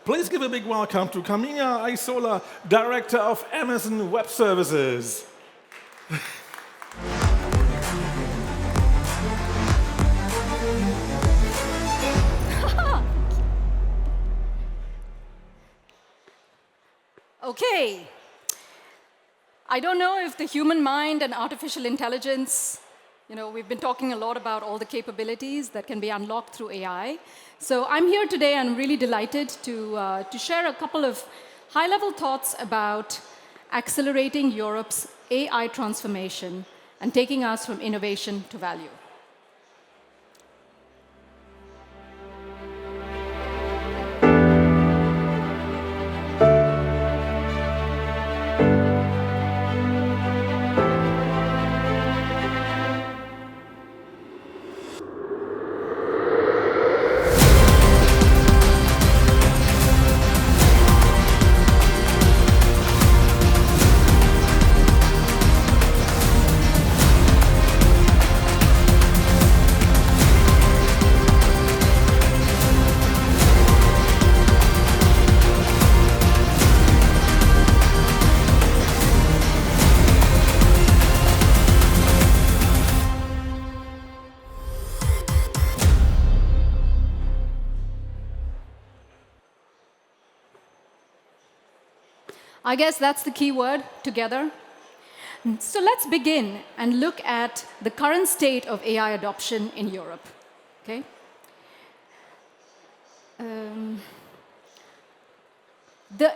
Please give a big welcome to Carmina Isola, Director of Amazon Web Services. Okay. I don't know if the human mind and artificial intelligence, we've been talking a lot about all the capabilities that can be unlocked through AI. So I'm here today and I'm really delighted to share a couple of high-level thoughts about accelerating Europe's AI transformation and taking us from innovation to value. I guess that's the key word, together. So let's begin and look at the current state of AI adoption in Europe. Okay? The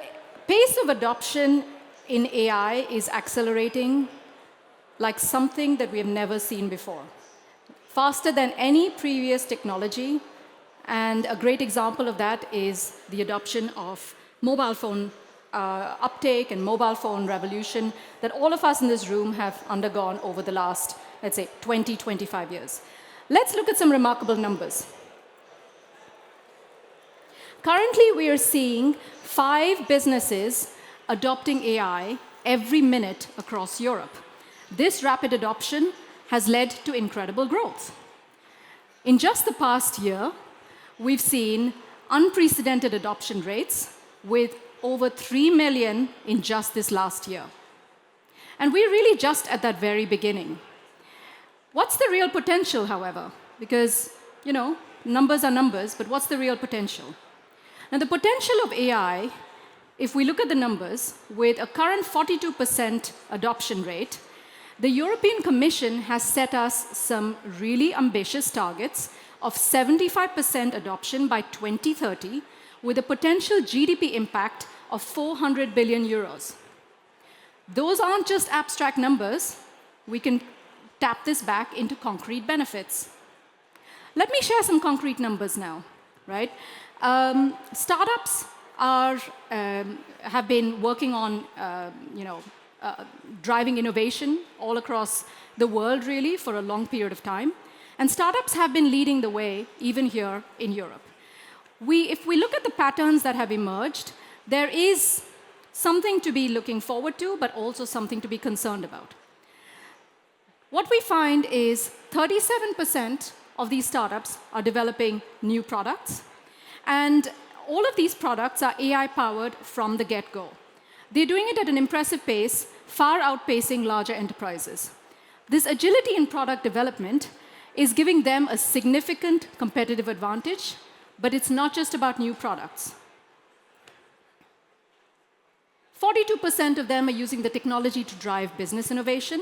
pace of adoption in AI is accelerating like something that we have never seen before. Faster than any previous technology, and a great example of that is the adoption of mobile phone uptake and mobile phone revolution that all of us in this room have undergone over the last, let's say, 20, 25 years. Let's look at some remarkable numbers. Currently, we are seeing 5 businesses adopting AI every minute across Europe. This rapid adoption has led to incredible growth. In just the past year, we've seen unprecedented adoption rates with over 3 million in just this last year. And we're really just at that very beginning. What's the real potential, however? Because, numbers are numbers, but what's the real potential? Now, the potential of AI, if we look at the numbers, with a current 42% adoption rate, the European Commission has set us some really ambitious targets of 75% adoption by 2030, with a potential GDP impact of 400 billion euros. Those aren't just abstract numbers. We can tap this back into concrete benefits. Let me share some concrete numbers now, right? Startups have been working on, driving innovation all across the world, really, for a long period of time. And startups have been leading the way, even here in Europe. If we look at the patterns that have emerged, there is something to be looking forward to, but also something to be concerned about. What we find is 37% of these startups are developing new products, and all of these products are AI-powered from the get-go. They're doing it at an impressive pace, far outpacing larger enterprises. This agility in product development is giving them a significant competitive advantage, but it's not just about new products. 42% of them are using the technology to drive business innovation,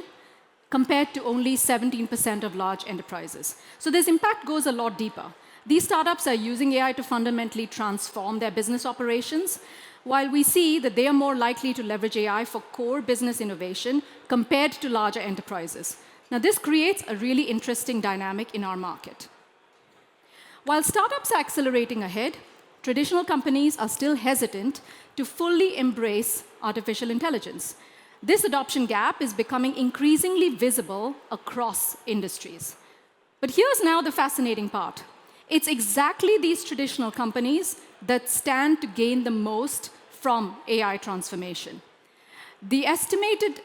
compared to only 17% of large enterprises. So this impact goes a lot deeper. These startups are using AI to fundamentally transform their business operations, while we see that they are more likely to leverage AI for core business innovation compared to larger enterprises. Now, this creates a really interesting dynamic in our market. While startups are accelerating ahead, traditional companies are still hesitant to fully embrace artificial intelligence. This adoption gap is becoming increasingly visible across industries. But here's now the fascinating part. It's exactly these traditional companies that stand to gain the most from AI transformation. The estimated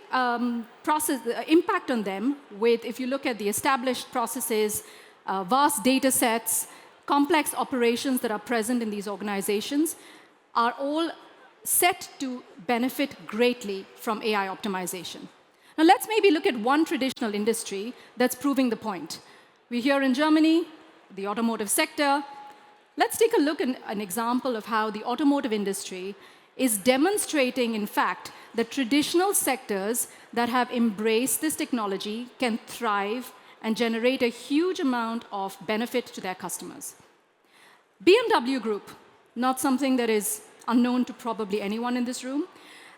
impact on them, if you look at the established processes, vast data sets, complex operations that are present in these organizations, are all set to benefit greatly from AI optimization. Now let's maybe look at one traditional industry that's proving the point. We're here in Germany, the automotive sector. Let's take a look at an example of how the automotive industry is demonstrating, in fact, that traditional sectors that have embraced this technology can thrive and generate a huge amount of benefit to their customers. BMW Group, not something that is unknown to probably anyone in this room,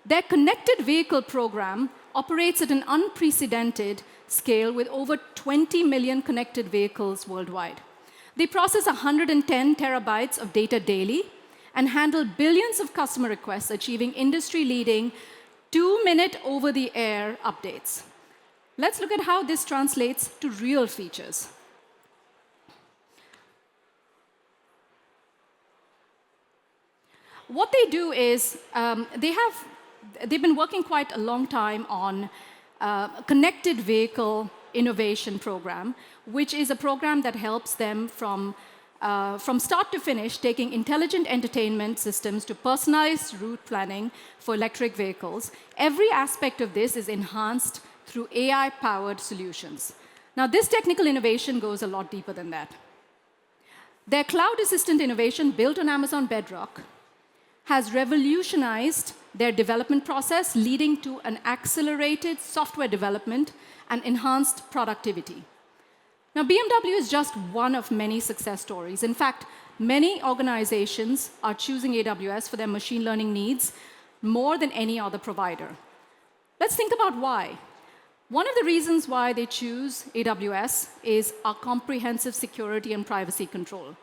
their connected vehicle program operates at an unprecedented scale with over 20 million connected vehicles worldwide. They process 110 terabytes of data daily and handle billions of customer requests, achieving industry-leading 2-minute over-the-air updates. Let's look at how this translates to real features. What they do is they've been working quite a long time on a connected vehicle innovation program, which is a program that helps them from start to finish, taking intelligent entertainment systems to personalized route planning for electric vehicles. Every aspect of this is enhanced through AI-powered solutions. Now, this technical innovation goes a lot deeper than that. Their cloud assistant innovation, built on Amazon Bedrock, has revolutionized their development process, leading to an accelerated software development and enhanced productivity. Now, BMW is just one of many success stories. In fact, many organizations are choosing AWS for their machine learning needs more than any other provider. Let's think about why. One of the reasons why they choose AWS is our comprehensive security and privacy control.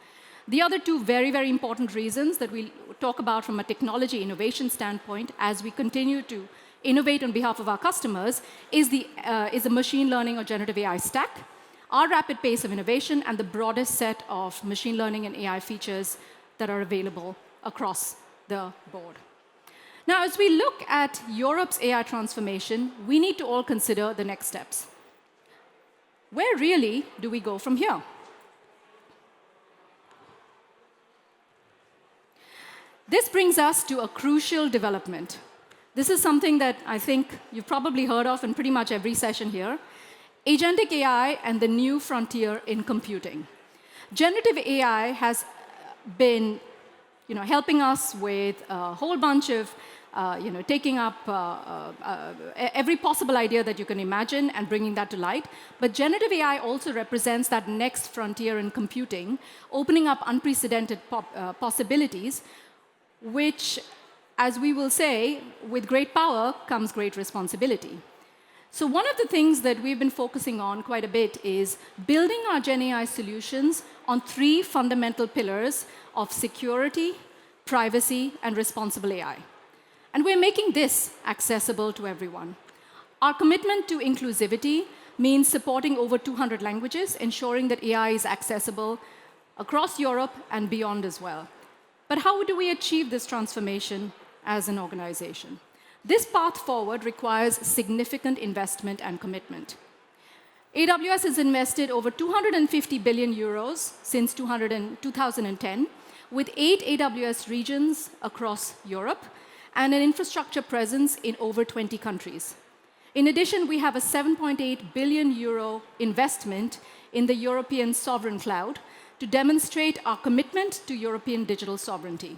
The other two very, very important reasons that we'll talk about from a technology innovation standpoint as we continue to innovate on behalf of our customers is the machine learning or generative AI stack, our rapid pace of innovation, and the broadest set of machine learning and AI features that are available across the board. Now, as we look at Europe's AI transformation, we need to all consider the next steps. Where really do we go from here? This brings us to a crucial development. This is something that I think you've probably heard of in pretty much every session here. Agentic AI and the new frontier in computing. Generative AI has been helping us with a whole bunch of taking up every possible idea that you can imagine and bringing that to light. But generative AI also represents that next frontier in computing, opening up unprecedented possibilities, which, as we will say, with great power comes great responsibility. So one of the things that we've been focusing on quite a bit is building our Gen AI solutions on 3 fundamental pillars of security, privacy, and responsible AI. And we're making this accessible to everyone. Our commitment to inclusivity means supporting over 200 languages, ensuring that AI is accessible across Europe and beyond as well. But how do we achieve this transformation as an organization? This path forward requires significant investment and commitment. AWS has invested over 250 billion euros since 2010, with 8 AWS regions across Europe and an infrastructure presence in over 20 countries. In addition, we have a 7.8 billion euro investment in the European sovereign cloud to demonstrate our commitment to European digital sovereignty.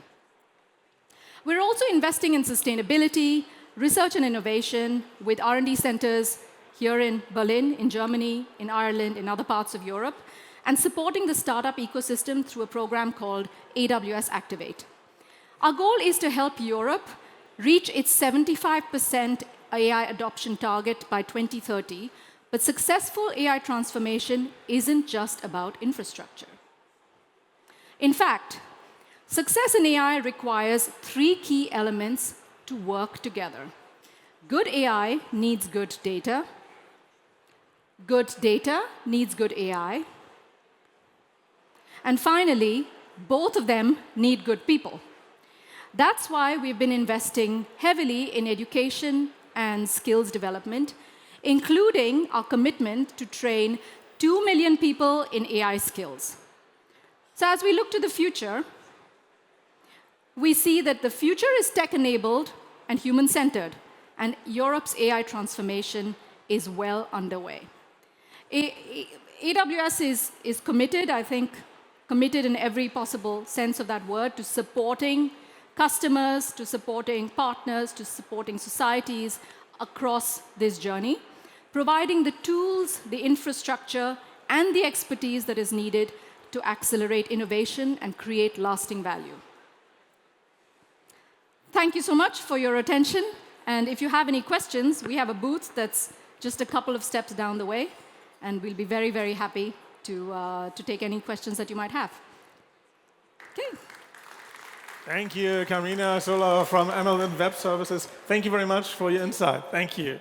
We're also investing in sustainability, research and innovation with R&D centers here in Berlin, in Germany, in Ireland, in other parts of Europe, and supporting the startup ecosystem through a program called AWS Activate. Our goal is to help Europe reach its 75% AI adoption target by 2030, but successful AI transformation isn't just about infrastructure. In fact, success in AI requires 3 key elements to work together. Good AI needs good data. Good data needs good AI. And finally, both of them need good people. That's why we've been investing heavily in education and skills development, including our commitment to train 2 million people in AI skills. So as we look to the future, we see that the future is tech-enabled and human-centered, and Europe's AI transformation is well underway. AWS is committed, I think, committed in every possible sense of that word, to supporting customers, to supporting partners, to supporting societies across this journey, providing the tools, the infrastructure, and the expertise that is needed to accelerate innovation and create lasting value. Thank you so much for your attention. And if you have any questions, we have a booth that's just a couple of steps down the way. And we'll be very, very happy to take any questions that you might have. Okay. Thank you, Karina Sola from ML Web Services. Thank you very much for your insight. Thank you.